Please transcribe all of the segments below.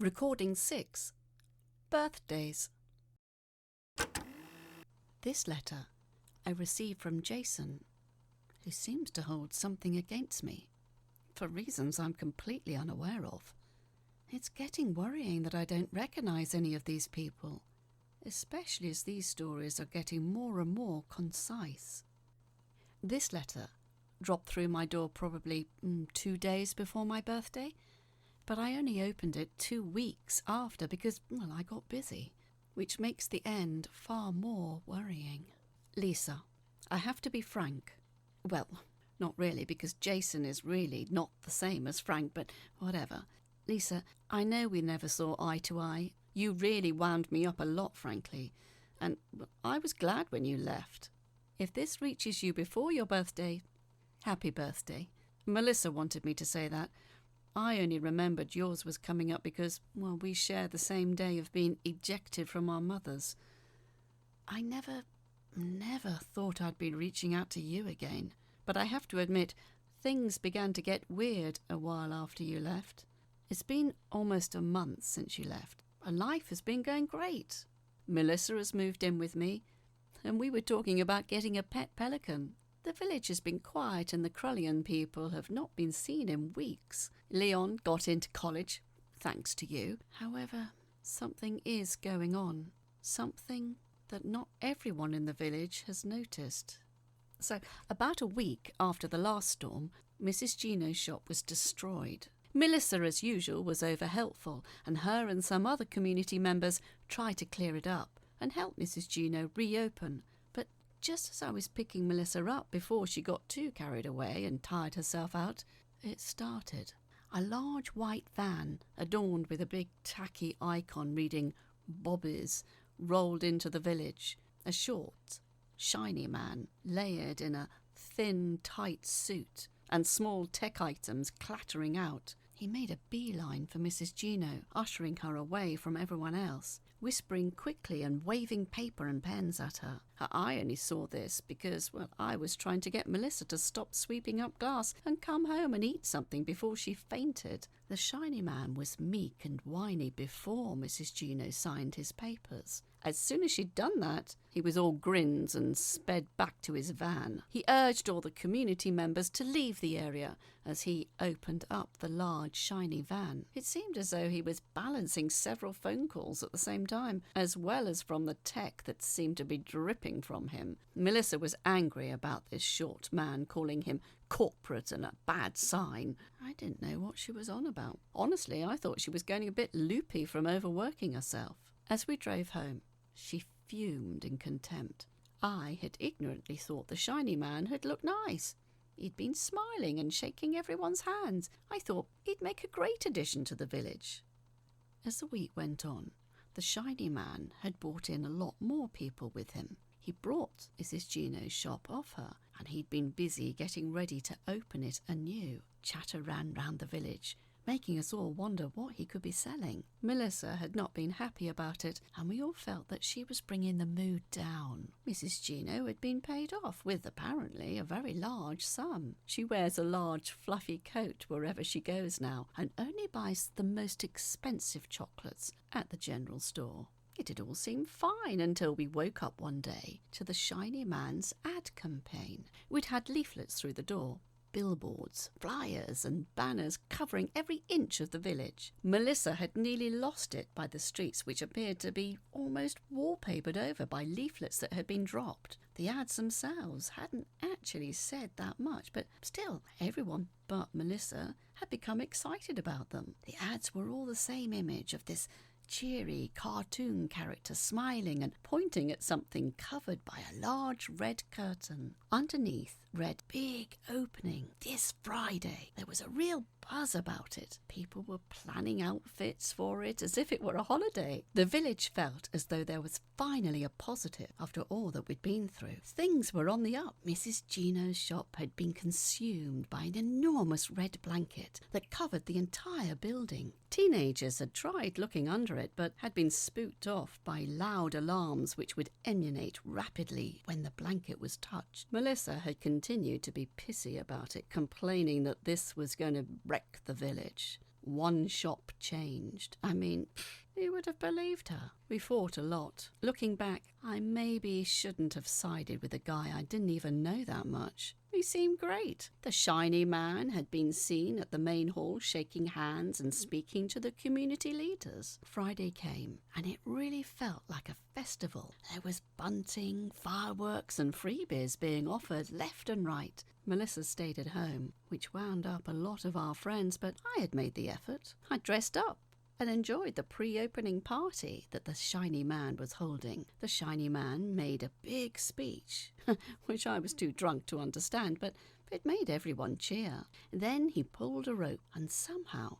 Recording 6. Birthdays. This letter I received from Jason, who seems to hold something against me, for reasons I'm completely unaware of. It's getting worrying that I don't recognise any of these people, especially as these stories are getting more and more concise. This letter dropped through my door probably 2 days before my birthday, but I only opened it 2 weeks after because, I got busy, which makes the end far more worrying. Lisa, I have to be frank. Well, not really, because Jason is really not the same as Frank, but whatever. Lisa, I know we never saw eye to eye. You really wound me up a lot, frankly, and I was glad when you left. If this reaches you before your birthday, happy birthday. Melissa wanted me to say that. I only remembered yours was coming up because, we share the same day of being ejected from our mothers. I never thought I'd be reaching out to you again, but I have to admit, things began to get weird a while after you left. It's been almost a month since you left, and life has been going great. Melissa has moved in with me, and we were talking about getting a pet pelican. The village has been quiet and the Crullian people have not been seen in weeks. Leon got into college, thanks to you. However, something is going on. Something that not everyone in the village has noticed. So, about a week after the last storm, Mrs. Gino's shop was destroyed. Melissa, as usual, was over-helpful, and her and some other community members tried to clear it up and help Mrs. Gino reopen. But just as I was picking Melissa up before she got too carried away and tired herself out, it started. A large white van, adorned with a big tacky icon reading Bobby's, rolled into the village. A short, shiny man, layered in a thin, tight suit, and small tech items clattering out. He made a beeline for Mrs. Gino, ushering her away from everyone else, whispering quickly and waving paper and pens at her. I only saw this because, I was trying to get Melissa to stop sweeping up glass and come home and eat something before she fainted. The shiny man was meek and whiny before Mrs. Gino signed his papers. As soon as she'd done that, he was all grins and sped back to his van. He urged all the community members to leave the area as he opened up the large, shiny van. It seemed as though he was balancing several phone calls at the same time, as well as from the tech that seemed to be dripping from him. Melissa was angry about this short man calling him corporate and a bad sign. I didn't know what she was on about. Honestly, I thought she was going a bit loopy from overworking herself. As we drove home, she fumed in contempt. I had ignorantly thought the shiny man had looked nice. He'd been smiling and shaking everyone's hands. I thought he'd make a great addition to the village. As the week went on, the shiny man had brought in a lot more people with him. He brought Mrs. Gino's shop off her, and he'd been busy getting ready to open it anew. Chatter ran round the village, making us all wonder what he could be selling. Melissa had not been happy about it, and we all felt that she was bringing the mood down. Mrs. Gino had been paid off with, apparently, a very large sum. She wears a large fluffy coat wherever she goes now, and only buys the most expensive chocolates at the general store. It had all seemed fine until we woke up one day to the shiny man's ad campaign. We'd had leaflets through the door, billboards, flyers and banners covering every inch of the village. Melissa had nearly lost it by the streets, which appeared to be almost wallpapered over by leaflets that had been dropped. The ads themselves hadn't actually said that much, but still, everyone but Melissa had become excited about them. The ads were all the same image of this cheery cartoon character smiling and pointing at something covered by a large red curtain. Underneath read big opening this Friday. There was a real buzz about it. People were planning outfits for it as if it were a holiday. The village felt as though there was finally a positive after all that we'd been through. Things were on the up. Mrs. Gino's shop had been consumed by an enormous red blanket that covered the entire building. Teenagers had tried looking under it, but had been spooked off by loud alarms which would emanate rapidly when the blanket was touched. Melissa had continued to be pissy about it, complaining that this was going to wreck the village. one shop changed. I mean, who would have believed her? We fought a lot. Looking back, I maybe shouldn't have sided with a guy I didn't even know that much. He seemed great. The shiny man had been seen at the main hall shaking hands and speaking to the community leaders. Friday came, and it really felt like a festival. There was bunting, fireworks, and freebies being offered left and right. Melissa stayed at home, which wound up a lot of our friends, but I had made the effort. I dressed up and enjoyed the pre-opening party that the shiny man was holding. The shiny man made a big speech, which I was too drunk to understand, but it made everyone cheer. Then he pulled a rope, and somehow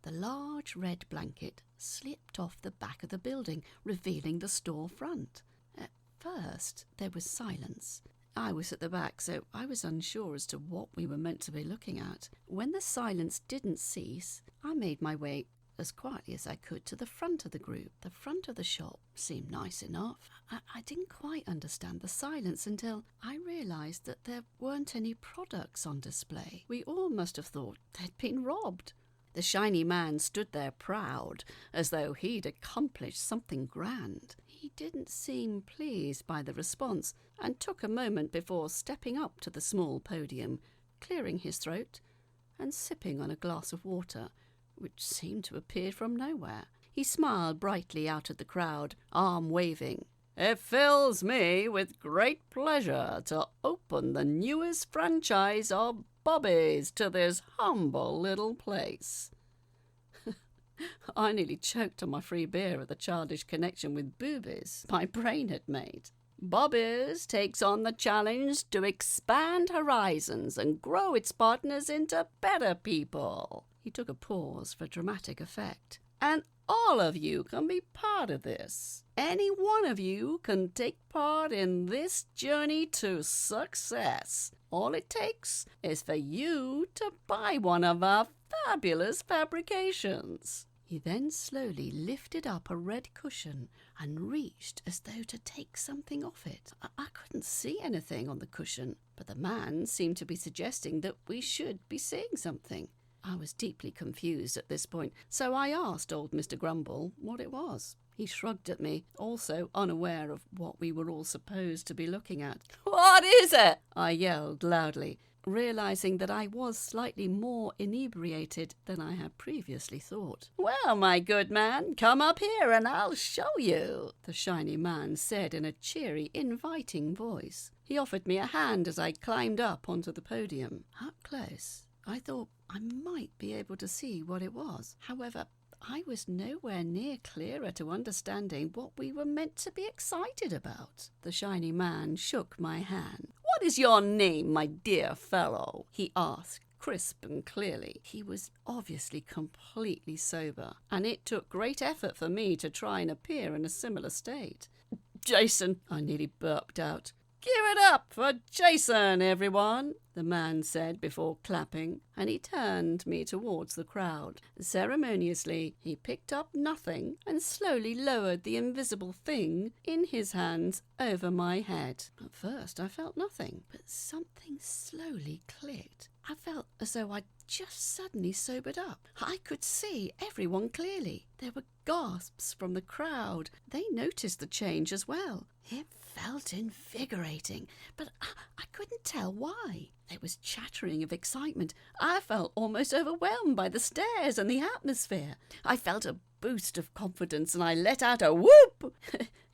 the large red blanket slipped off the back of the building, revealing the store front. At first, there was silence. I was at the back, so I was unsure as to what we were meant to be looking at. When the silence didn't cease, I made my way as quietly as I could to the front of the group. The front of the shop seemed nice enough. I didn't quite understand the silence until I realised that there weren't any products on display. We all must have thought they'd been robbed. The shiny man stood there proud, as though he'd accomplished something grand. He didn't seem pleased by the response, and took a moment before stepping up to the small podium, clearing his throat and sipping on a glass of water, which seemed to appear from nowhere. He smiled brightly out at the crowd, arm waving. "It fills me with great pleasure to open the newest franchise of Bobbies to this humble little place." I nearly choked on my free beer at the childish connection with boobies my brain had made. Bobbies takes on the challenge to expand horizons and grow its partners into better people. He took a pause for dramatic effect. "And all of you can be part of this. Any one of you can take part in this journey to success. All it takes is for you to buy one of our fabulous fabrications." He then slowly lifted up a red cushion and reached as though to take something off it. I couldn't see anything on the cushion, but the man seemed to be suggesting that we should be seeing something. I was deeply confused at this point, so I asked old Mr. Grumble what it was. He shrugged at me, also unaware of what we were all supposed to be looking at. "What is it?" I yelled loudly, realising that I was slightly more inebriated than I had previously thought. "Well, my good man, come up here and I'll show you," the shiny man said in a cheery, inviting voice. He offered me a hand as I climbed up onto the podium. Up close, I thought I might be able to see what it was. However, I was nowhere near clearer to understanding what we were meant to be excited about. The shiny man shook my hand. "What is your name, my dear fellow?" he asked, crisp and clearly. He was obviously completely sober, and it took great effort for me to try and appear in a similar state. "Jason," I nearly burped out. "Give it up for Jason, everyone," the man said before clapping, and he turned me towards the crowd. Ceremoniously, he picked up nothing and slowly lowered the invisible thing in his hands over my head. At first, I felt nothing, but something slowly clicked. I felt as though I'd just suddenly sobered up. I could see everyone clearly. There were gasps from the crowd. They noticed the change as well. It felt invigorating, but I couldn't tell why. There was chattering of excitement. I felt almost overwhelmed by the stares and the atmosphere. I felt a boost of confidence and I let out a whoop.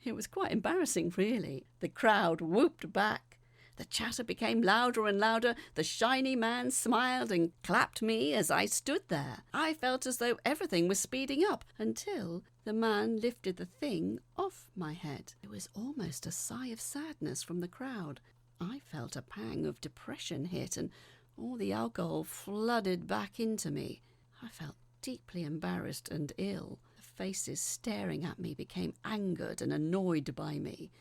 It was quite embarrassing, really. The crowd whooped back. The chatter became louder and louder. The shiny man smiled and clapped me as I stood there. I felt as though everything was speeding up until the man lifted the thing off my head. It was almost a sigh of sadness from the crowd. I felt a pang of depression hit and all the alcohol flooded back into me. I felt deeply embarrassed and ill. The faces staring at me became angered and annoyed by me.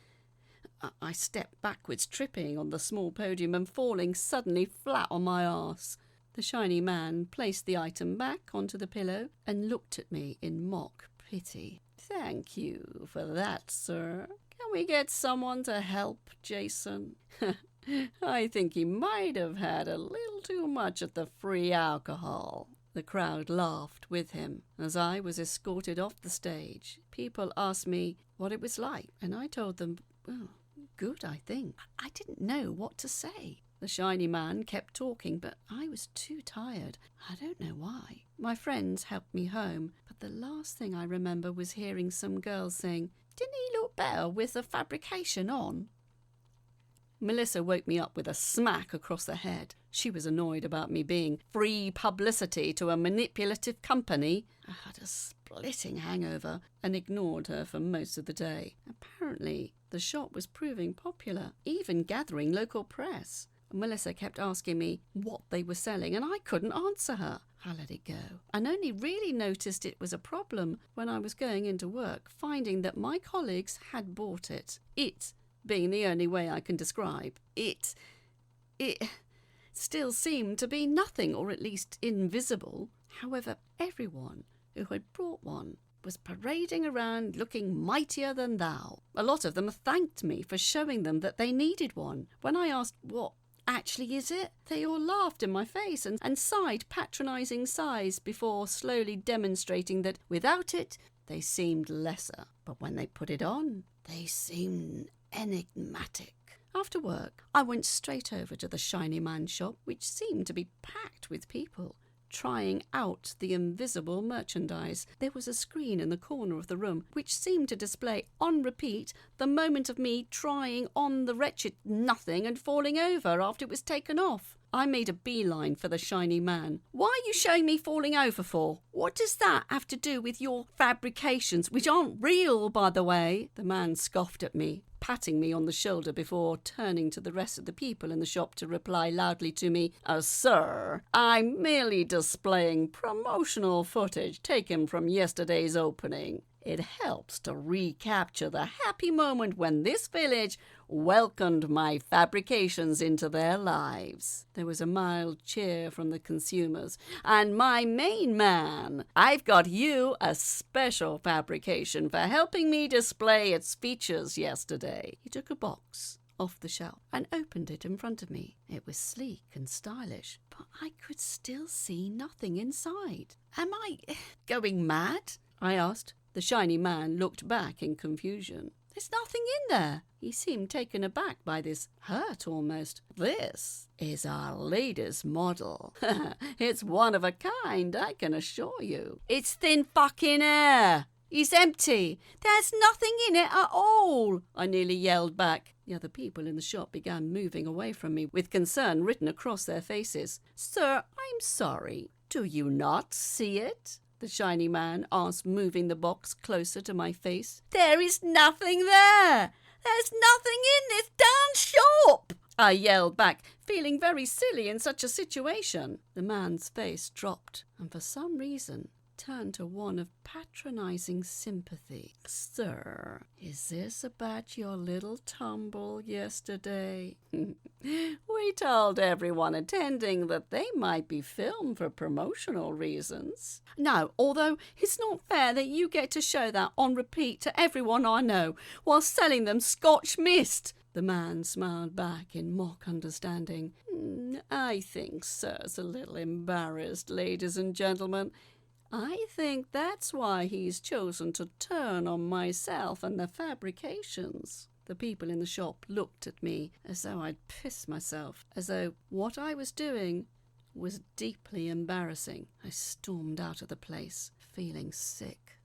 I stepped backwards, tripping on the small podium and falling suddenly flat on my arse. The shiny man placed the item back onto the pillow and looked at me in mock pity. "Thank you for that, sir. Can we get someone to help Jason? I think he might have had a little too much of the free alcohol." The crowd laughed with him as I was escorted off the stage. People asked me what it was like, and I told them, well, good, I think. I didn't know what to say. The shiny man kept talking, but I was too tired. I don't know why. My friends helped me home, but the last thing I remember was hearing some girls saying, "Didn't he look better with the fabrication on?" Melissa woke me up with a smack across the head. She was annoyed about me being free publicity to a manipulative company. I had a splitting hangover and ignored her for most of the day. Apparently, the shop was proving popular, even gathering local press. Melissa kept asking me what they were selling, and I couldn't answer her. I let it go, and only really noticed it was a problem when I was going into work, finding that my colleagues had bought it. It being the only way I can describe. It still seemed to be nothing, or at least invisible. However, everyone who had brought one was parading around looking mightier than thou. A lot of them thanked me for showing them that they needed one. When I asked what actually is it, they all laughed in my face and sighed patronising sighs before slowly demonstrating that without it they seemed lesser. But when they put it on, they seemed enigmatic. After work, I went straight over to the Shiny Man shop, which seemed to be packed with people trying out the invisible merchandise. There was a screen in the corner of the room which seemed to display on repeat the moment of me trying on the wretched nothing and falling over after it was taken off. I made a beeline for the Shiny Man. "Why are you showing me falling over for? What does that have to do with your fabrications, which aren't real, by the way?" The man scoffed at me, patting me on the shoulder before turning to the rest of the people in the shop to reply loudly to me, "Sir, I'm merely displaying promotional footage taken from yesterday's opening. It helps to recapture the happy moment when this village welcomed my fabrications into their lives." There was a mild cheer from the consumers. "And my main man, I've got you a special fabrication for helping me display its features yesterday." He took a box off the shelf and opened it in front of me. It was sleek and stylish, but I could still see nothing inside. "Am I going mad?" I asked. The Shiny Man looked back in confusion. "There's nothing in there." He seemed taken aback by this, hurt almost. "This is our latest model. It's one of a kind, I can assure you. It's thin fucking air. It's empty. There's nothing in it at all," I nearly yelled back. The other people in the shop began moving away from me with concern written across their faces. "Sir, I'm sorry. Do you not see it?" the Shiny Man asked, moving the box closer to my face. "There is nothing there. There's nothing in this darn shop," I yelled back, feeling very silly in such a situation. The man's face dropped, and for some reason turned to one of patronising sympathy. "Sir, is this about your little tumble yesterday? We told everyone attending that they might be filmed for promotional reasons." "No, although it's not fair that you get to show that on repeat to everyone I know while selling them Scotch mist." The man smiled back in mock understanding. "I think sir's a little embarrassed, ladies and gentlemen. I think that's why he's chosen to turn on myself and the fabrications." The people in the shop looked at me as though I'd pissed myself, as though what I was doing was deeply embarrassing. I stormed out of the place, feeling sick.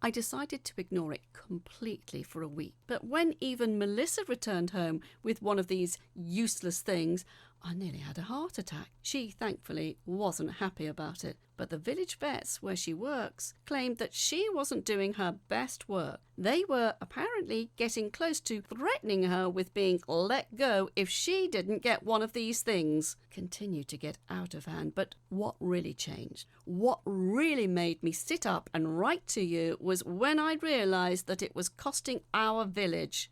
I decided to ignore it completely for a week, but when even Melissa returned home with one of these useless things, I nearly had a heart attack. She, thankfully, wasn't happy about it, but the village vets where she works claimed that she wasn't doing her best work. They were apparently getting close to threatening her with being let go if she didn't get one of these things. It continued to get out of hand, but what really changed, what really made me sit up and write to you was when I realised that it was costing our village.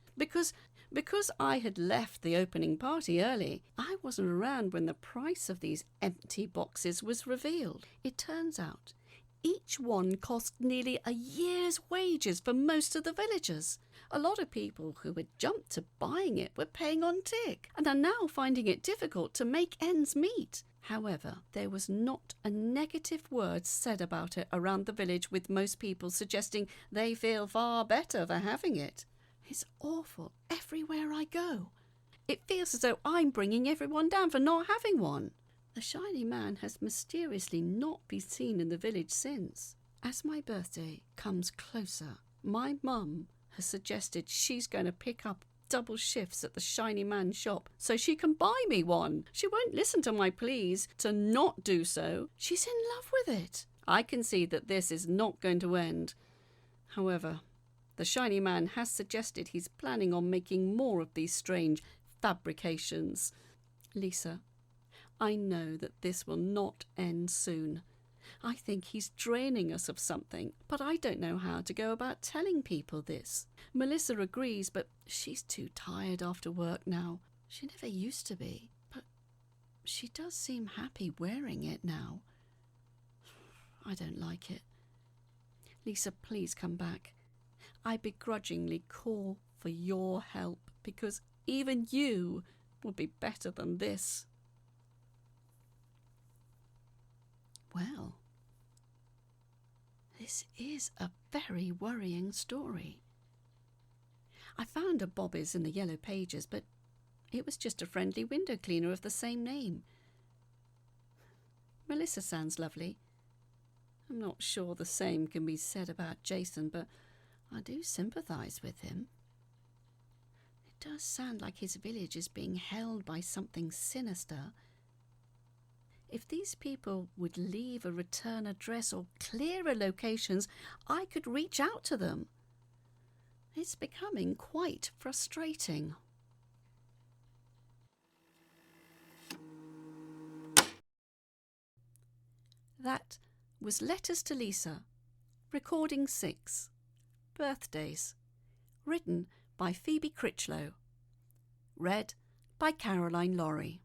Because I had left the opening party early, I wasn't around when the price of these empty boxes was revealed. It turns out each one cost nearly a year's wages for most of the villagers. A lot of people who had jumped to buying it were paying on tick and are now finding it difficult to make ends meet. However, there was not a negative word said about it around the village, with most people suggesting they feel far better for having it. It's awful everywhere I go. It feels as though I'm bringing everyone down for not having one. The shiny man has mysteriously not been seen in the village since. As my birthday comes closer, my mum has suggested she's going to pick up double shifts at the shiny man shop so she can buy me one. She won't listen to my pleas to not do so. She's in love with it. I can see that this is not going to end. However, the shiny man has suggested he's planning on making more of these strange fabrications. Lisa, I know that this will not end soon. I think he's draining us of something, but I don't know how to go about telling people this. Melissa agrees, but she's too tired after work now. She never used to be, but she does seem happy wearing it now. I don't like it. Lisa, please come back. I begrudgingly call for your help, because even you would be better than this. Well, this is a very worrying story. I found a Bobby's in the Yellow Pages, but it was just a friendly window cleaner of the same name. Melissa sounds lovely. I'm not sure the same can be said about Jason, but I do sympathise with him. It does sound like his village is being held by something sinister. If these people would leave a return address or clearer locations, I could reach out to them. It's becoming quite frustrating. That was Letters to Lisa, Recording 6, Birthdays, written by Phoebe Critchlow, read by Caroline Lawrie.